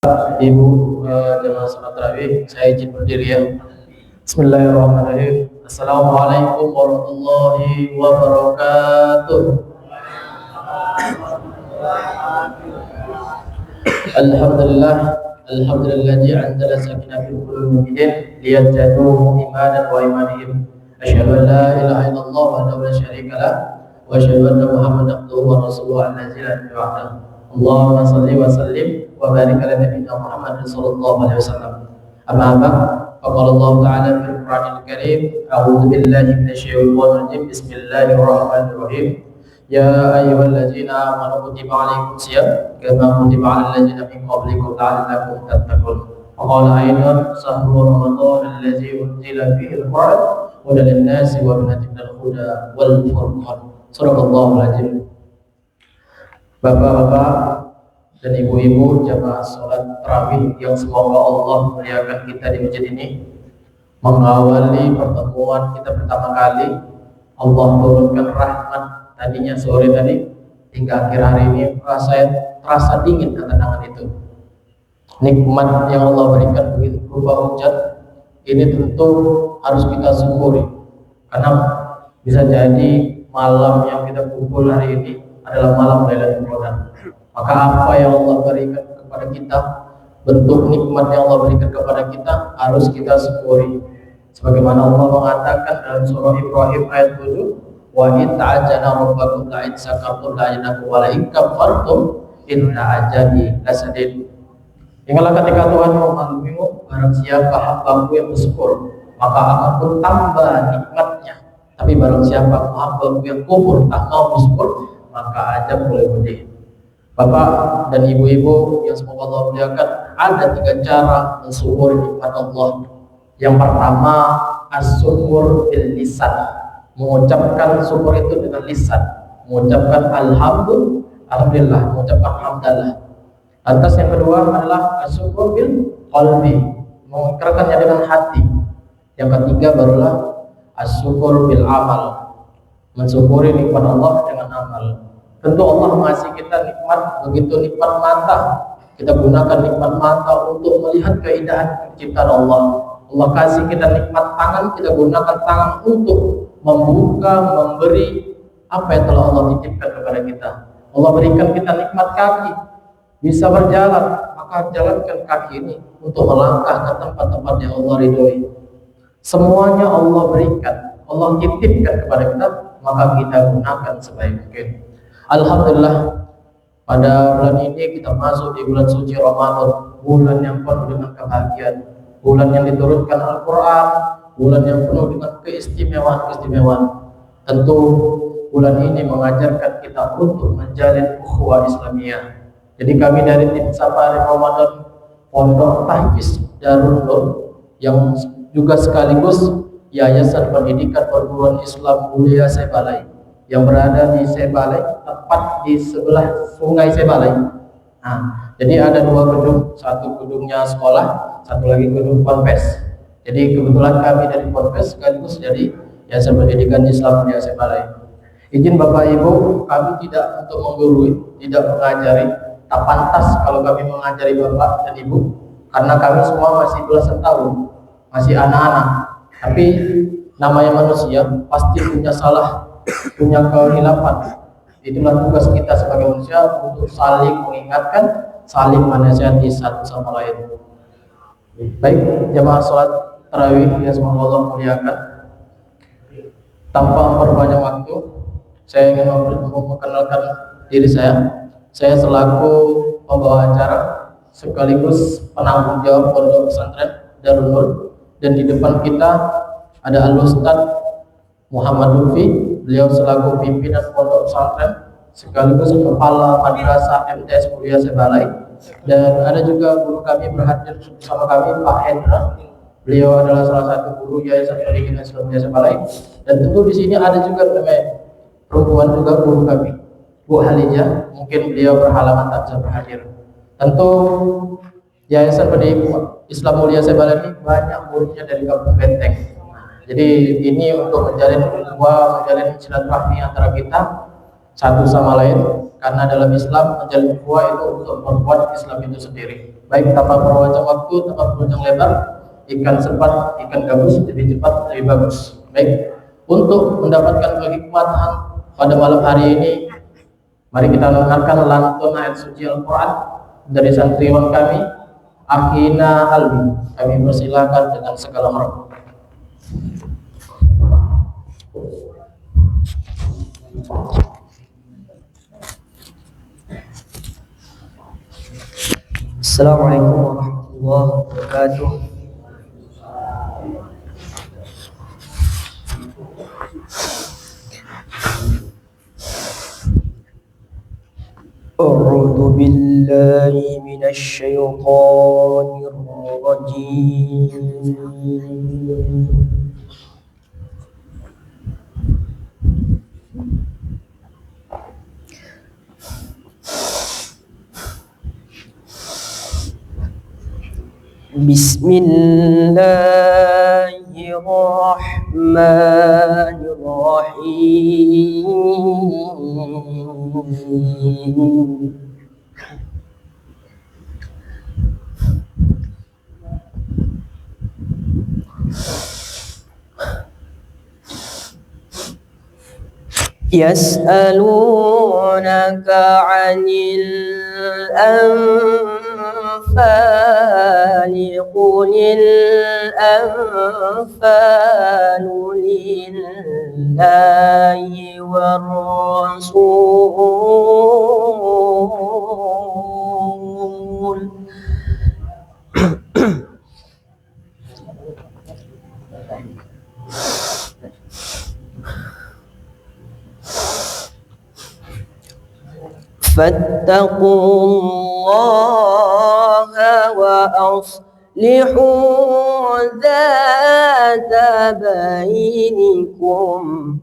Ibu jemaah salat tarawih, saya izin berdiri ya. Bismillahirrahmanirrahim. Assalamualaikum warahmatullahi wabarakatuh. Alhamdulillah, alhamdulilladzi anzala sakinah fil qulubi liyazdadu imanan wa imanihim. Asyhadu an la ilaha illallah wahdahu la syarika lah wa asyhadu anna Muhammadan abduhu wa rasuluhu allazi la nabiyya ba'dahu. Allahumma shalli wa sallim wa barik ala nabiyyina Muhammad sallallahu alaihi wasallam. Amma ba'd, faqala Allah ta'ala fil Qur'anil Karim, a'udzu billahi minasyaitonir rajim. Bismillahirrahmanirrahim. Ya ayyuhalladzina amanu kutiba alaikumus syiyam kama kutiba alal ladzina min qablikum la'allakum tattaqun. Wa qala aidan shahru ramadan alladzi unzila fihi al-Qur'an hudan lin-nasi wa bayyinatin minal huda wal furqan. Shadaqallahul azim. Bapak-bapak dan ibu-ibu jamaah salat tarawih yang semoga Allah muliakan kita di masjid ini, mengawali pertemuan kita pertama kali Allah turunkan rahmat tadinya sore tadi hingga akhir hari ini terasa dingin ketenangan itu. Nikmat yang Allah berikan begitu berupa hujan ini tentu harus kita syukuri, karena bisa jadi malam yang kita kumpul hari ini adalah malam Lailatul Qadar. Maka apa yang Allah berikan kepada kita, bentuk nikmat yang Allah berikan kepada kita, harus kita syukuri. Sebagaimana Allah mengatakan dalam surah Ibrahim ayat 7, wa in ta'ajjala rabbakum la'in syakartum la'inakum wa la'in kafartum inna ajabi lasadid. Ingatlah ketika Tuhan memaklumi barang siapa hambaku yang bersyukur, maka akan ku tambah nikmatnya. Tapi barang siapa hambaku yang kufur, tak mau bersyukur, maka ajab boleh pedih. Bapak dan ibu-ibu yang semoga Allah muliakan, ada 3 cara mensyukuri nikmat Allah. Yang pertama, as-syukur bil lisan, mengucapkan syukur itu dengan lisan, mengucapkan alhamdulillah, mengucapkan hamdalah. Lantas yang kedua adalah as-syukur bil qalbi, mengikrarkannya dengan hati. Yang ketiga barulah as-syukur bil amal, mensyukuri nikmat Allah dengan amal. Tentu Allah mengasih kita nikmat, begitu nikmat mata, kita gunakan nikmat mata untuk melihat keindahan penciptaan Allah. Allah kasih kita nikmat tangan, kita gunakan tangan untuk membuka, memberi apa yang telah Allah titipkan kepada kita. Allah berikan kita nikmat kaki, bisa berjalan, maka jalankan kaki ini untuk melangkah ke tempat-tempat yang Allah ridhoi. Semuanya Allah berikan, Allah titipkan kepada kita, maka kita gunakan sebaik mungkin. Alhamdulillah, pada bulan ini kita masuk di bulan suci Ramadan, bulan yang penuh dengan kebahagiaan, bulan yang diturunkan Al-Quran, bulan yang penuh dengan keistimewaan. Tentu bulan ini mengajarkan kita untuk menjalin ukhuwah Islamiyah. Jadi kami dari tim Safari Ramadan Pondok Tahfiz Darul Nur, yang juga sekaligus Yayasan Pendidikan Perguruan Islam Mulia Sebalai, yang berada di Sebalai, tepat di sebelah Sungai Sebalai. Nah, jadi ada 2 gedung, satu gedungnya sekolah, satu lagi gedung ponpes. Jadi kebetulan kami dari ponpes sekaligus jadi Yayasan Pendidikan Islam Mulia Sebalai. Izin Bapak Ibu, kami tidak untuk menggurui, tidak mengajari. Tak pantas kalau kami mengajari Bapak dan Ibu, karena kami semua masih belasan tahun, masih anak-anak. Tapi namanya manusia pasti punya salah, punya kehilapan. Itulah tugas kita sebagai manusia untuk saling mengingatkan, saling menasihati satu sama lain. Baik, jamaah sholat tarawih yang semoga Allah muliakan, tanpa memperbanyak waktu, saya ingin memperkenalkan diri saya. Saya selaku pembawa acara sekaligus penanggung jawab Pondok Pesantren Darul Nur, dan di depan kita ada Al-Ustaz Muhammad Lutfi, beliau selaku pimpinan Pondok Pesantren sekaligus kepala Madrasah MTS Mulia Sebalai, dan ada juga guru kami berhadir bersama kami, Pak Hendra. Beliau adalah salah satu guru Yayasan Pendidikan Islam Mulia Sebalai, dan tentu di sini ada juga perempuan juga guru kami, Bu Halijah. Mungkin beliau berhalangan tak bisa berhadir. Tentu Yayasan Pendidikan Islam Mulia Sebalai ini banyak muridnya dari Kampung Benteng. Jadi ini untuk menjalin ukhuwah, menjalin silaturahmi antara kita satu sama lain. karena dalam Islam menjalin ukhuwah itu untuk memperkuat Islam itu sendiri. Baik tanpa perpanjang waktu, tanpa perpanjang lebar, ikan cepat, ikan gabus lebih cepat, lebih bagus. Baik, untuk mendapatkan kehikmatan pada malam hari ini, mari kita dengarkan lantun ayat suci Al-Quran dari santriwan kami, Akhina Albi. Kami persilakan dengan segala hormat. Assalamualaikum warahmatullahi wabarakatuh. A'udzu billahi minasy syaithanir rajim. Bismillahirrahmanirrahim. Yas'alunaka 'anil anfali qulil anfalu lillahi war rasul. Fattaqullaha wa aslihu dzata bainikum.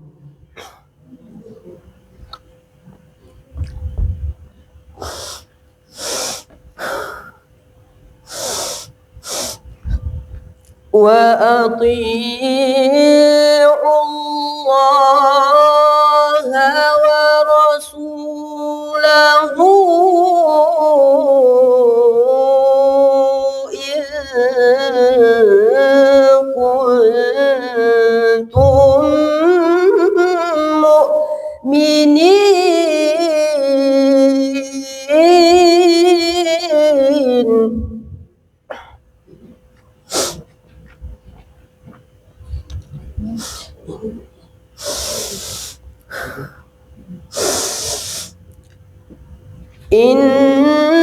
Wa ati'u Allaha wa rasulahu in kuntum mu'minin. Innamal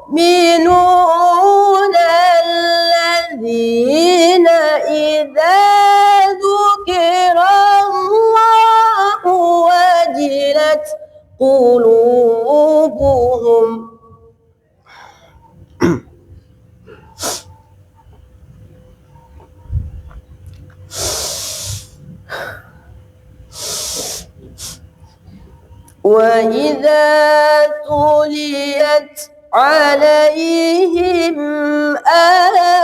mu'minuna alladzina idza dzukirallahu wajilat qulubuhum wa idza tuliyat alaihim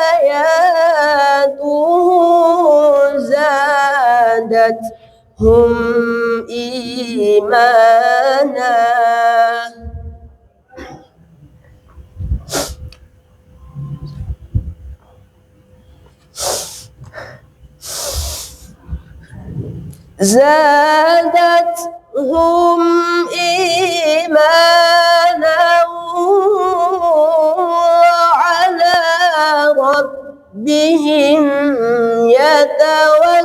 ayatuhu zadatuhum imana. زادتهم إيمانا وعلى ربهم يتوكلون.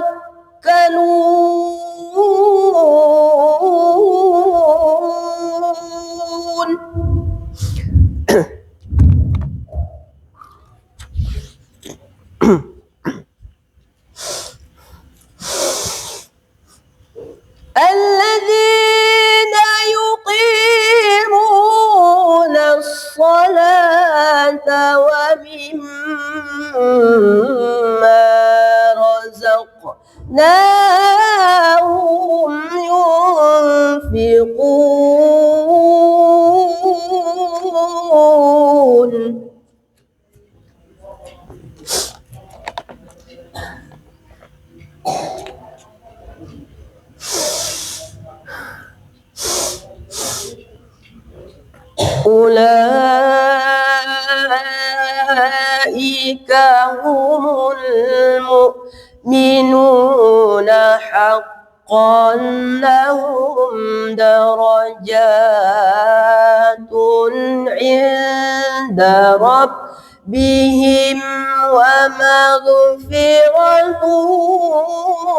الذين يقيمون الصلاة ومما رزقناهم ينفقون. أولئك هم المؤمنون حقا لهم درجات عند ربهم ومغفرة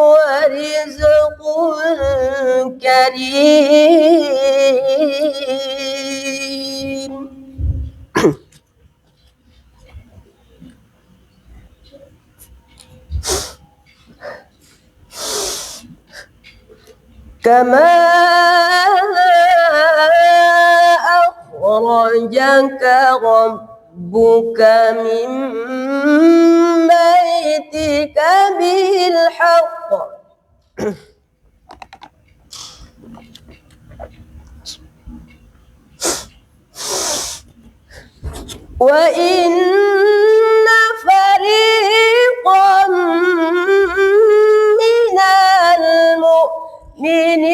ورزق كريم. كما أخرجك ربك من بيتك بالحق وإن فريقا من المؤمنين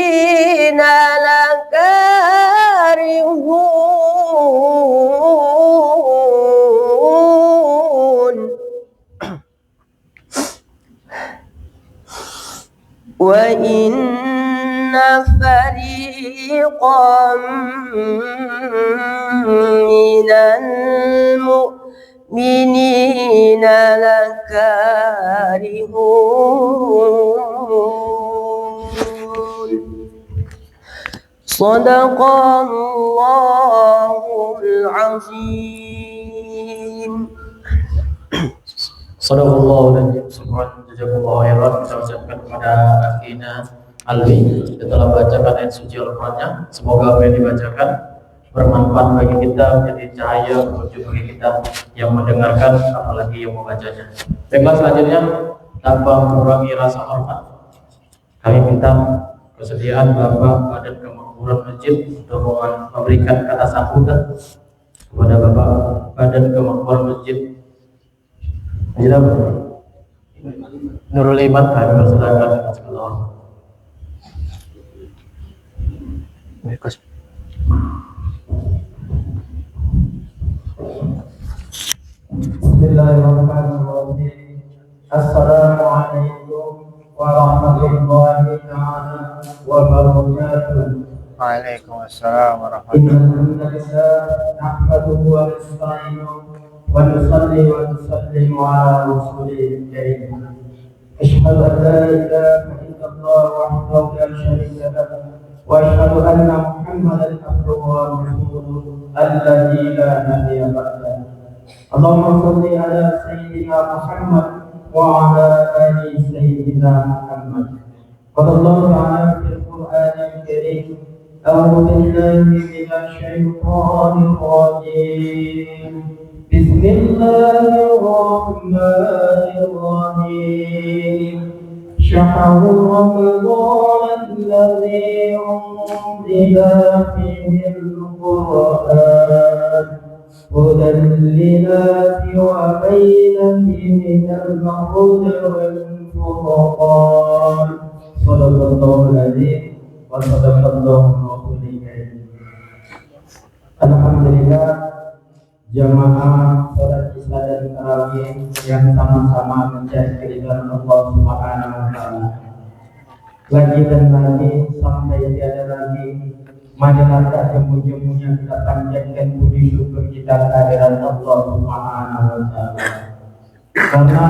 لكارهون وإن فريقا من المؤمنين لكارهون. صدق الله العظيم. Sadaqallahul Subhan jazakallahu khairan. Kita ucapkan kepada akhina Alwi yang telah membacakan ayat suci Al-Qur'annya. Semoga apa yang dibacakan bermanfaat bagi kita, menjadi cahaya petunjuk bagi kita yang mendengarkan, apalagi yang membacanya. Baiklah, selanjutnya tanpa mengurangi rasa hormat, kami minta kesediaan Bapak Badan Kemakmuran Masjid untuk memberikan kata sambutan kepada Bapak Badan Kemakmuran Masjid Nurul Iman. Kami persilakan dengan segala hormat. Bismillahirrahmanirrahim. Assalamualaikum warahmatullahi ta'ala wabarakatuh. Waalaikumsalam warahmatullahi Innalhamdulillah nahmaduhu wa nasta'inuhu wa nusalli wa nusallimu ala rasulil karim. Asyhadu an la ilaha illallah wahdahu la syarika lahu wa asyhadu anna Muhammadan abduhu wa rasuluhu alladzi la nabiyya ba'dahu. Allahumma shalli ala sayyidina Muhammad wa ala ali sayyidina Muhammad. Qala Allah ta'ala fil Qur'anil Karim, a'udzu billahi minasy syaithanir rajim. Bismillahirrahmanirrahim. Syahrul Ramadan alladzi unzila fihi al-Qur'an هدى للناس وبينة من الهدى والفرقان. صدق الله العظيم وصدق الله الرسول الكريم. Alhamdulillah, jamaah salat Isya dan tarawih yang sama-sama mencari keridhaan Allah Subhanahu wa taala. Lagi dan lagi sampai tiada lagi, marilah jemu-jemunya kita panjatkan puji syukur kita kehadiran Allah Subhanahu wa taala. Karena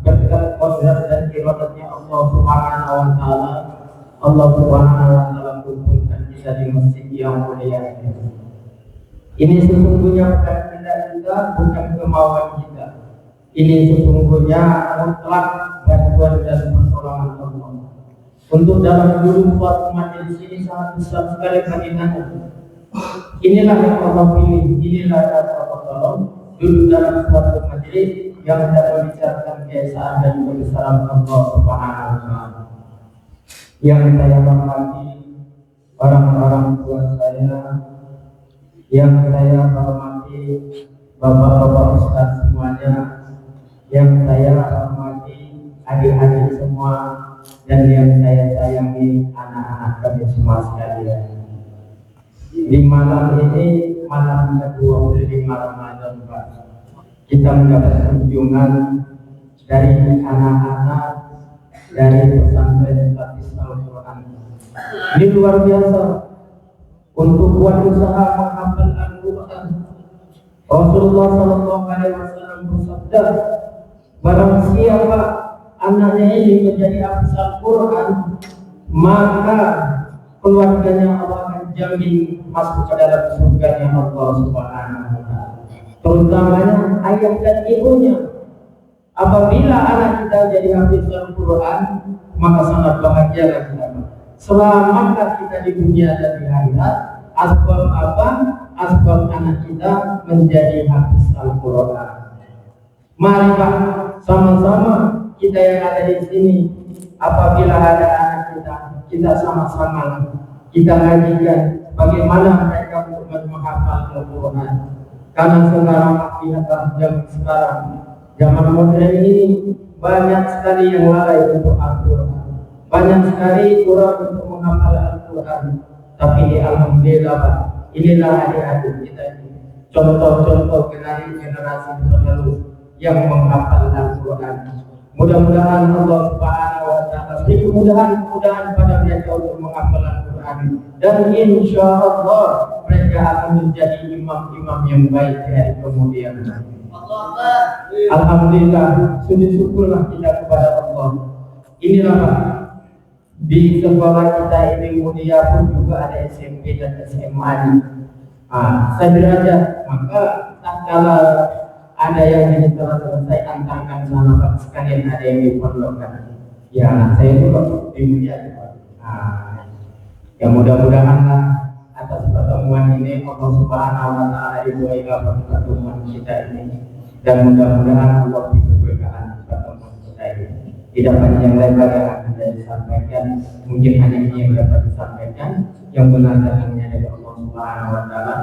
berkat qudrat dan iradatnya Allah Subhanahu wa taala, Allah Subhanahu wa taala kumpulkan kita di masjid yang mulia ini. Ini sesungguhnya bukan kehendak kita, bukan kemauan kita. Ini sesungguhnya mutlak bantuan dan pertolongan Allah. Untuk dalam dulu suatu majelis ini sangat besar sekali kenikmatan. Inilah yang Allah pilih, inilah yang Allah tolong. Dulu dalam suatu majelis yang tidak membicarakan keesaan dan kebesaran Allah Subhanahu wa taala. Yang saya hormati orang-orang tua saya, yang saya hormati bapak-bapak ustaz semuanya, yang saya hormati adik-adik semua, dan yang saya sayangi anak-anak kami semua sekalian. Di malam ini malam ke-25 Ramadan, Pak. Kita mendapat kunjungan dari anak-anak dari pesantren Tahfiz Al-Quran. Ini luar biasa untuk buat usaha menghafal Al-Quran. Rasulullah SAW bersabda, barang siapa anaknya ini menjadi hafiz Al-Quran, maka keluarganya Allah akan jamin masuk ke dalam surganya Allah Subhanahu wa Ta'ala. Terutamanya ayah dan ibunya. Apabila anak kita jadi hafiz Al-Quran, maka sangat bahagia kita. Selamatlah kita di dunia dan di akhirat. Asbab apa? Asbab anak kita menjadi hafiz Al-Quran. Mari Pak, sama-sama kita yang ada di sini, apabila ada anak kita sama-sama kita ngajikan bagaimana mereka untuk menghafal Al-Quran. Karena sekarang lihatlah zaman modern ini banyak sekali yang lalai untuk Al-Quran, banyak sekali kurang untuk menghafal Al-Quran. Tapi alhamdulillah Pak, inilah adik-adik kita ini contoh-contoh generasi penerus yang menghafal Al-Quran. Mudah-mudahan Allah Subhanahu wa Ta'ala beri kemudahan pada mereka untuk menghafal Al-Quran, dan insya Allah mereka akan menjadi imam-imam yang baik di hari kemudian. Alhamdulillah, sujud syukurlah kita kepada Allah. Inilah Pak, di sekolah kita ini mulia pun juga ada SMP dan SMA. Saya belajar, maka tak kala ada yang ini telah selesai, antarkan sana Pak, sekalian ada yang diperlukan. Ya, saya juga dimuliakan Pak. Ya mudah-mudahan atas pertemuan ini Allah Subhanahu wa Ta'ala ridhoi pertemuan kita ini, dan mudah-mudahan Allah berkeberkahan pertemuan kita ini. Tidak panjang lebar yang akan saya sampaikan, mungkin hanya ini yang dapat disampaikan. Yang benar datangnya dari Allah Subhanahu wa Ta'ala.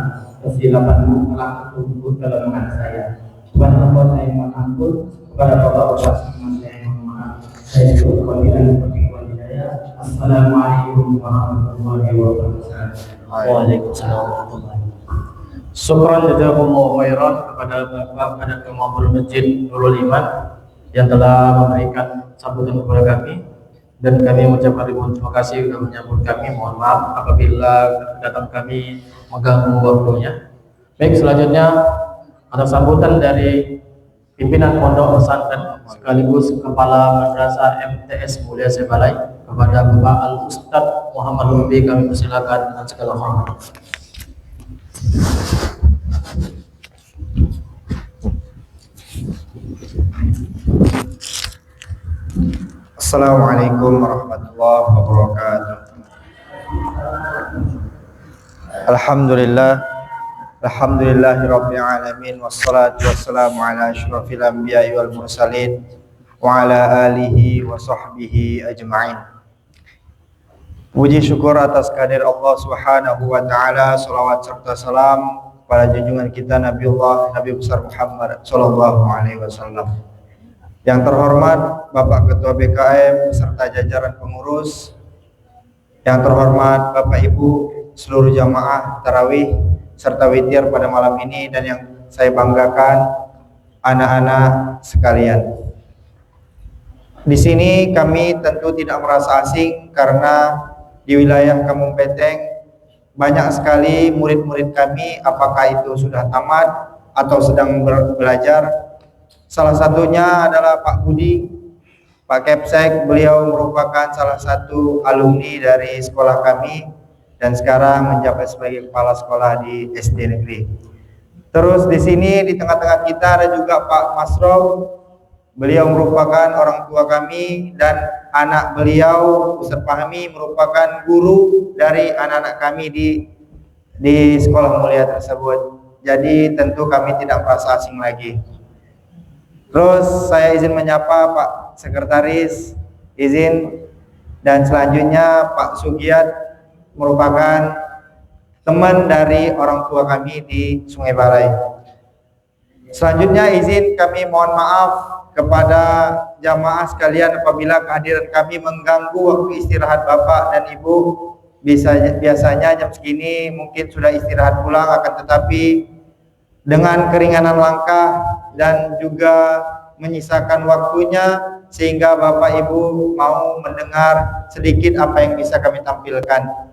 Kesilapan telah tertutup kelemahan saya. Kepada Allah saya mohon ampun, kepada bapak-bapak semua saya mohon maaf. Saya syukur dan berterima kasih. Assalamualaikum warahmatullahi wabarakatuh. Waalaikumsalam warahmatullahi wabarakatuh. Syukran jazakumullah khairan kepada Bapak Kadang Kemampuan Masjid Nurul Iman yang telah memberikan sambutan kepada kami, dan kami mengucapkan ribuan terima kasih sudah menyambut kami. Mohon maaf apabila datang kami mengganggu waktunya. Baik, selanjutnya ada sambutan dari pimpinan pondok pesantren sekaligus kepala madrasah MTS Mulia Sebalai kepada Bapak Al-Ustadz Muhammad Lutfi. Kami persilakan dengan segala hormat. Assalamualaikum warahmatullahi wabarakatuh. Alhamdulillahirabbil alamin, wassalatu wassalamu ala asyrafil anbiya'i wal mursalin wa ala alihi wa sahbihi ajma'in. Puji syukur atas kehadirat Allah Subhanahu wa Ta'ala, salawat serta salam pada junjungan kita Nabi besar Muhammad sallallahu alaihi wasallam. Yang terhormat Bapak Ketua BKM beserta jajaran pengurus, yang terhormat Bapak Ibu seluruh jamaah tarawih serta witir pada malam ini, dan yang saya banggakan anak-anak sekalian. Di sini kami tentu tidak merasa asing karena di wilayah Kampung Peteng banyak sekali murid-murid kami, apakah itu sudah tamat atau sedang belajar. Salah satunya adalah Pak Budi, Pak Kepsek. Beliau merupakan salah satu alumni dari sekolah kami dan sekarang menjabat sebagai kepala sekolah di SD negeri. Terus di sini di tengah-tengah kita ada juga Pak Masrof. Beliau merupakan orang tua kami, dan anak beliau Ustaz Fahmi merupakan guru dari anak-anak kami di sekolah mulia tersebut. Jadi tentu kami tidak merasa asing lagi. Terus saya izin menyapa Pak Sekretaris, izin, dan selanjutnya Pak Sugiat merupakan teman dari orang tua kami di Sungai Balai. Selanjutnya izin kami mohon maaf kepada jamaah sekalian apabila kehadiran kami mengganggu waktu istirahat Bapak dan Ibu biasanya jam segini mungkin sudah istirahat pulang, akan tetapi dengan keringanan langkah dan juga menyisakan waktunya sehingga Bapak Ibu mau mendengar sedikit apa yang bisa kami tampilkan.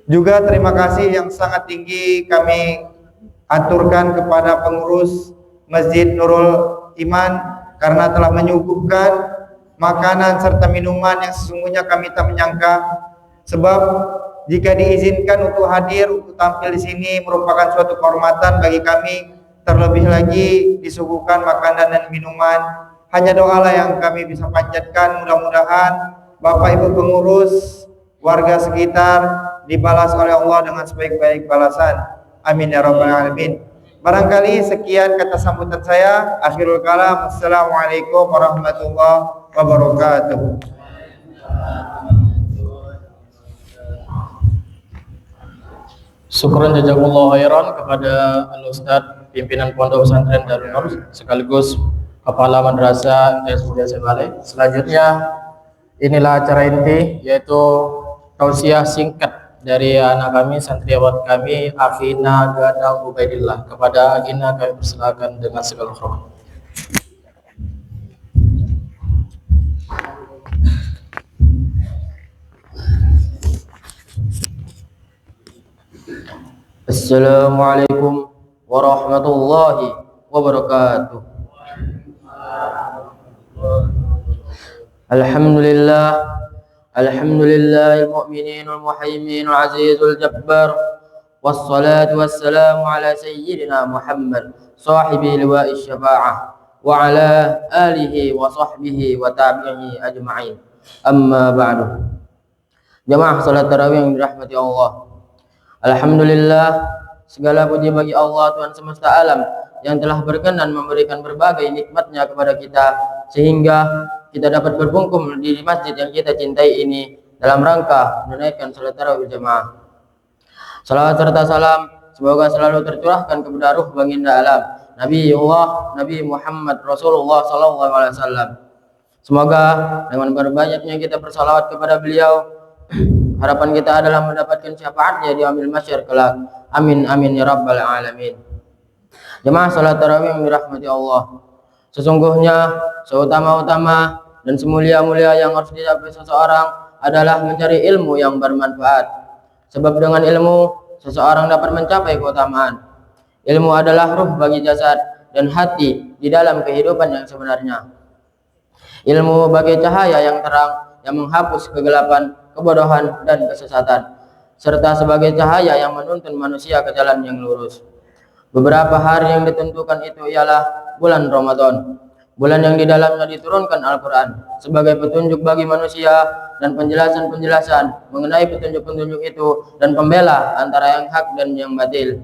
Juga terima kasih yang sangat tinggi kami aturkan kepada pengurus Masjid Nurul Iman karena telah menyuguhkan makanan serta minuman yang sesungguhnya kami tak menyangka. Sebab jika diizinkan untuk hadir, untuk tampil di sini merupakan suatu kehormatan bagi kami. Terlebih lagi disuguhkan makanan dan minuman. Hanya doalah yang kami bisa panjatkan, mudah-mudahan Bapak Ibu pengurus, warga sekitar dibalas oleh Allah dengan sebaik-baik balasan. Amin ya rabbal alamin. Barangkali sekian kata sambutan saya. Akhirul kalam. Assalamualaikum warahmatullahi wabarakatuh. Syukran jazakumullah khairan kepada Al-Ustadz pimpinan Pondok Pesantren Darul Nur sekaligus Kepala Madrasah MTS Mulia Sebale. Selanjutnya inilah acara inti, yaitu tausiah singkat dari anak kami, santriwati kami, Akhina Gadang Ubaidillah. Kepada Akhina kami persilakan dengan segala hormat. Assalamualaikum warahmatullahi wabarakatuh. Alhamdulillah, alhamdulillahil mu'minin wal muhaimin wal azizul jabbar, wassalatu wassalamu ala sayyidina Muhammad sahibi liwa'i syafa'ah wa ala alihi wa sahbihi wa tabi'ihi ajma'in. Amma ba'du. Jamaah salat tarawih yang dirahmati Allah. Alhamdulillah, segala puji bagi Allah Tuhan semesta alam yang telah berkenan memberikan berbagai nikmatnya kepada kita sehingga kita dapat berkumpul di masjid yang kita cintai ini dalam rangka menunaikan salat tarawih berjamaah. Salawat serta salam semoga selalu tercurahkan kepada ruh baginda alam Nabi Muhammad Rasulullah SAW. Semoga dengan berbanyaknya kita bersalawat kepada beliau, harapan kita adalah mendapatkan syafaatnya di yaumil mahsyar kelak. Amin amin ya rabbal alamin. Jemaah salat tarawih yang dirahmati Allah, sesungguhnya seutama-utama dan semulia-mulia yang harus dicapai seseorang adalah mencari ilmu yang bermanfaat. Sebab dengan ilmu seseorang dapat mencapai keutamaan. Ilmu adalah ruh bagi jasad dan hati di dalam kehidupan yang sebenarnya. Ilmu bagi cahaya yang terang yang menghapus kegelapan, kebodohan dan kesesatan, serta sebagai cahaya yang menuntun manusia ke jalan yang lurus. Beberapa hari yang ditentukan itu ialah bulan Ramadan, bulan yang di dalamnya diturunkan Al-Quran sebagai petunjuk bagi manusia dan penjelasan-penjelasan mengenai petunjuk-petunjuk itu dan pembela antara yang hak dan yang batil.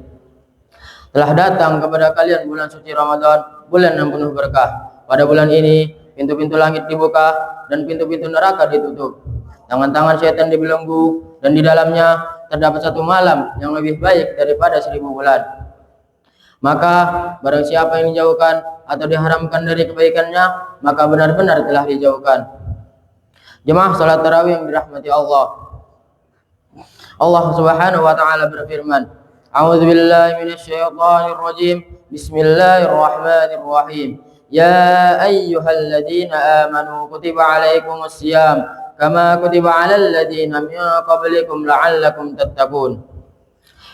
Telah datang kepada kalian bulan suci Ramadan, bulan yang penuh berkah. Pada bulan ini pintu-pintu langit dibuka dan pintu-pintu neraka ditutup. Tangan-tangan syaitan dibelenggu dan di dalamnya terdapat satu malam yang lebih baik daripada 1000 bulan. Maka barang siapa yang dijauhkan atau diharamkan dari kebaikannya, maka benar-benar telah dijauhkan. Jemaah salat tarawih yang dirahmati Allah. Allah Subhanahu wa taala berfirman, A'udzubillahi minasyaitonir rajim. Bismillahirrahmanirrahim. Ya ayyuhalladzina amanu kutiba alaikumus syiyam kama kutiba alal ladzina min qablikum la'allakum tattaqun.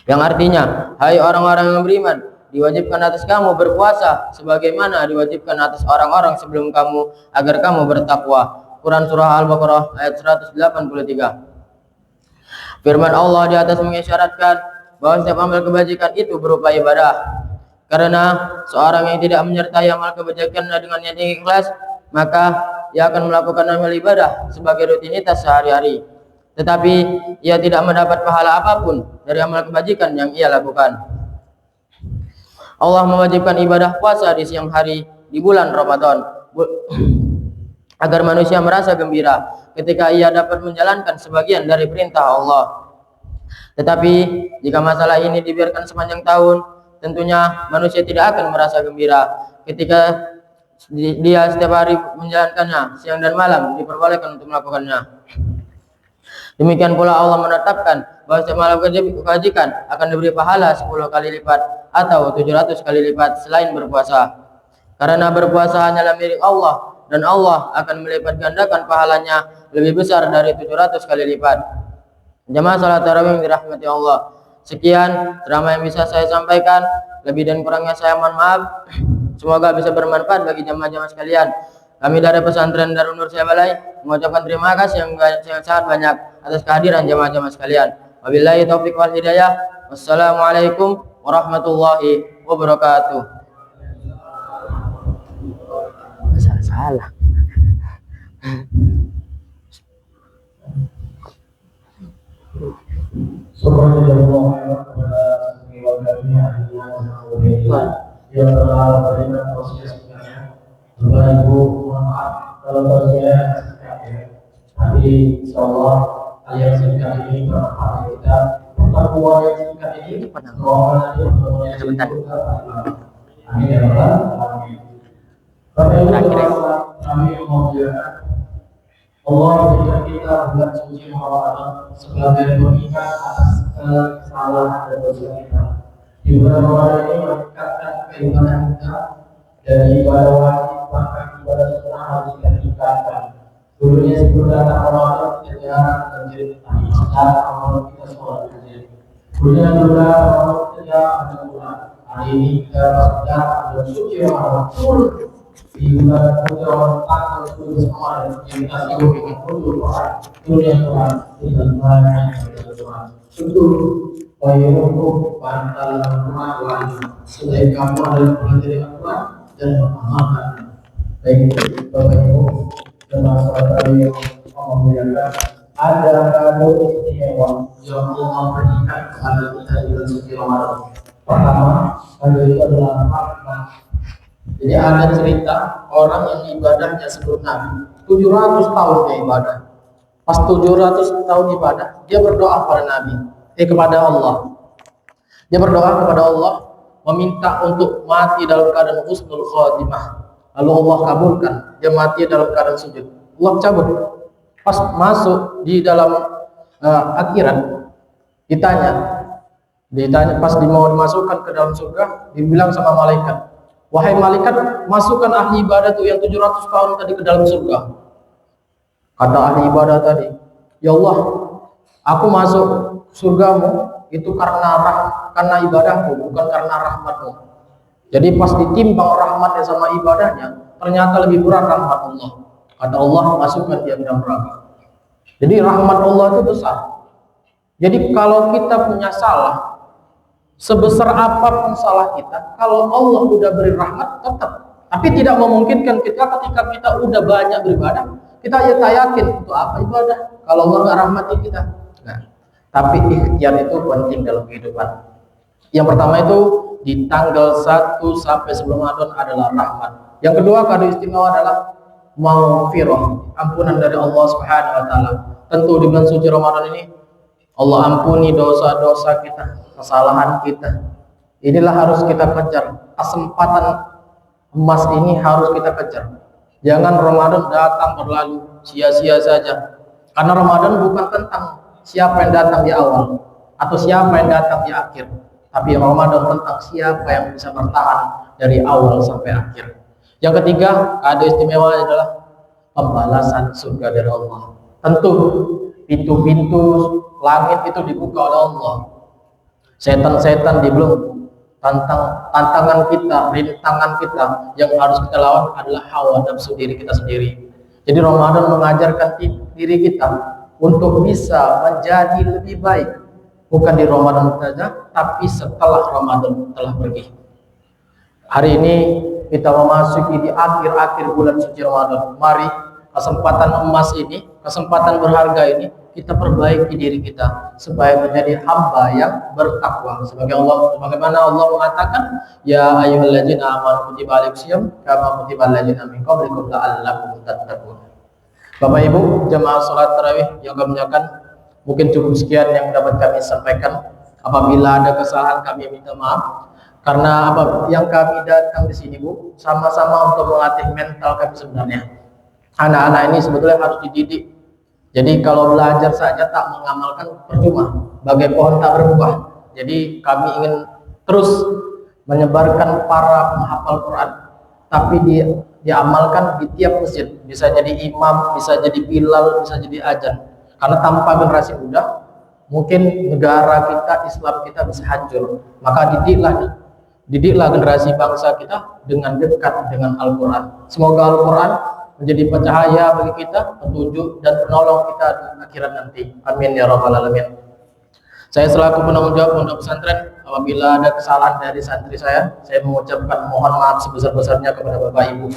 Yang artinya, hai orang-orang yang beriman, diwajibkan atas kamu berpuasa sebagaimana diwajibkan atas orang-orang sebelum kamu agar kamu bertakwa. Quran surah Al-Baqarah ayat 183. Firman Allah di atas mengisyaratkan bahwa setiap amal kebajikan itu berupa ibadah. Karena seorang yang tidak menyertai amal kebajikannya dengan niat yang ikhlas, maka ia akan melakukan amal ibadah sebagai rutinitas sehari-hari, tetapi ia tidak mendapat pahala apapun dari amal kebajikan yang ia lakukan. Allah mewajibkan ibadah puasa di siang hari di bulan Ramadan agar manusia merasa gembira ketika ia dapat menjalankan sebagian dari perintah Allah. Tetapi jika masalah ini dibiarkan sepanjang tahun, tentunya manusia tidak akan merasa gembira ketika dia setiap hari menjalankannya, siang dan malam diperbolehkan untuk melakukannya. Demikian pula Allah menetapkan bahwa setiap malam kebajikan akan diberi pahala 10 kali lipat atau 700 kali lipat selain berpuasa. Karena berpuasa hanyalah milik Allah dan Allah akan melipat gandakan pahalanya lebih besar dari 700 kali lipat. Jamaah salat tarawih yang dirahmati Allah. Sekian drama yang bisa saya sampaikan. Lebih dan kurangnya saya mohon maaf. Semoga bisa bermanfaat bagi jamaah-jamaah sekalian. Kami dari pesantren Darul Nur Balai mengucapkan terima kasih yang sangat banyak atas kehadiran jamaah-jamaah sekalian. Wabillahi taufiq wal hidayah. Wassalamualaikum warahmatullahi wabarakatuh. Salah. Subhanallah kepada semua kami yang telah memberikan prosesnya. Bapak Ibu, mohon maaf kalau prosesnya singkat ya. Tapi insyaallah ayat singkat ini bermanfaat kita. Pertemuan yang singkat ini semoga nanti pertemuan sebentar. Amin ya rabbal alamin. Bapak Ibu, kami memuliakan Allah berikan kita bulan suci Ramadan sebagai pengingat atas kesalahan dan dosa kita. Di bulan Ramadan ini meningkatkan keimanan kita dari ibadah wajib bahkan ibadah sunnah harus kita tingkatkan. Dulunya sebelum datang Ramadan kita jarang terjadi, tapi sekarang Ramadan kita sholat terjadi. Dulunya sebelum datang Ramadan kita jarang berdoa. Hari ini kita sedang bulan suci Ramadan turun. Di bulan Ramadan tanggal 10 kemarin kita sibuk dengan berdoa. Dunia Tuhan tidak banyak berdoa. Tentu untuk bantal Tuhan selain kamu adalah pelajaran Tuhan dan mengamalkan. Baik Bapak Ibu dan masyarakat yang memuliakan, ada kado istimewa yang Allah berikan kepada kita di bulan suci Ramadan. Pertama, kado itu adalah makna. Jadi ada cerita orang yang ibadahnya sebelum Nabi 700 tahun dia ibadah. Pas 700 tahun ibadah, dia berdoa kepada Nabi, kepada Allah. Dia berdoa kepada Allah, meminta untuk mati dalam keadaan husnul khotimah. Lalu Allah kabulkan, dia mati dalam keadaan sujud. Allah cabut. Pas masuk di dalam akhirat, ditanya pas mau dimasukkan ke dalam surga, dibilang sama malaikat, wahai malaikat, masukkan ahli ibadah tuh yang 700 tahun tadi ke dalam surga. Kata ahli ibadah tadi, ya Allah, aku masuk surgamu itu karena ibadahku, bukan karena rahmatmu. Jadi pas ditimbang rahmatnya sama ibadahnya, ternyata lebih berat rahmat Allah. Kata Allah, masukkan dia ke dalam neraka. Jadi rahmat Allah itu besar. Jadi kalau kita punya salah, sebesar apapun salah kita, kalau Allah udah beri rahmat, tetap. Tapi tidak memungkinkan kita ketika kita udah banyak beribadah, kita yakin untuk apa ibadah kalau Allah nggak rahmati kita. Nah, tapi ikhtiar itu penting dalam kehidupan. Yang pertama itu di tanggal 1 sampai sebelum Ramadan adalah rahmat. Yang kedua, kado istimewa adalah maghfirah, ampunan dari Allah Subhanahu wa taala. Tentu di bulan suci Ramadan ini Allah ampuni dosa-dosa kita, kesalahan kita. Inilah harus kita kejar. Kesempatan emas ini harus kita kejar. Jangan Ramadan datang berlalu sia-sia saja. Karena Ramadan bukan tentang siapa yang datang di awal atau siapa yang datang di akhir, tapi Ramadan tentang siapa yang bisa bertahan dari awal sampai akhir. Yang ketiga, kado istimewa adalah pembalasan surga dari Allah. Tentu pintu-pintu langit itu dibuka oleh Allah. Setan-setan dibelenggu. Tantangan kita, rintangan kita yang harus kita lawan adalah hawa nafsu diri kita sendiri. Jadi Ramadan mengajarkan diri kita untuk bisa menjadi lebih baik, bukan di Ramadan saja, tapi setelah Ramadan telah pergi. Hari ini kita memasuki di akhir-akhir bulan suci Ramadan. Mari kesempatan emas ini, kesempatan berharga ini kita perbaiki diri kita supaya menjadi hamba yang bertakwa. Sebagaimana Allah mengatakan, ya ayyuhalladzina amanu kutiba alaikumusiyam kama kutiba alladzina min qablikum la'allakum tattaqun. Bapak Ibu jamaah salat tarawih yang kami muliakan, mungkin cukup sekian yang dapat kami sampaikan. Apabila ada kesalahan kami minta maaf. Karena yang kami datang di sini Bu, sama-sama untuk melatih mental kami sebenarnya. Anak-anak ini sebetulnya harus dididik Jadi kalau belajar saja tak mengamalkan percuma, bagai pohon tak berbuah. Jadi kami ingin terus menyebarkan para penghafal Quran, tapi diamalkan di tiap masjid. Bisa jadi imam, bisa jadi bilal, bisa jadi azan. Karena tanpa generasi muda, mungkin negara kita, Islam kita bisa hancur. Maka didiklah generasi bangsa kita dengan dekat dengan Al-Quran. Semoga Al-Quran menjadi pencahaya bagi kita, petunjuk dan penolong kita di akhirat nanti. Amin ya rabbal alamin. Saya selaku penanggung jawab pondok pesantren, apabila ada kesalahan dari santri saya mengucapkan mohon maaf sebesar-besarnya kepada Bapak Ibu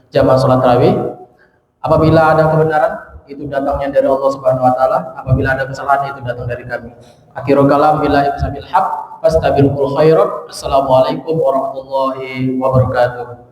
jamaah sholat tarawih. Apabila ada kebenaran, itu datangnya dari Allah Subhanahu wa taala. Apabila ada kesalahan, itu datang dari kami. Akhirul kalam billahi wasabil haq, fastabiqul khairat. Assalamualaikum warahmatullahi wabarakatuh.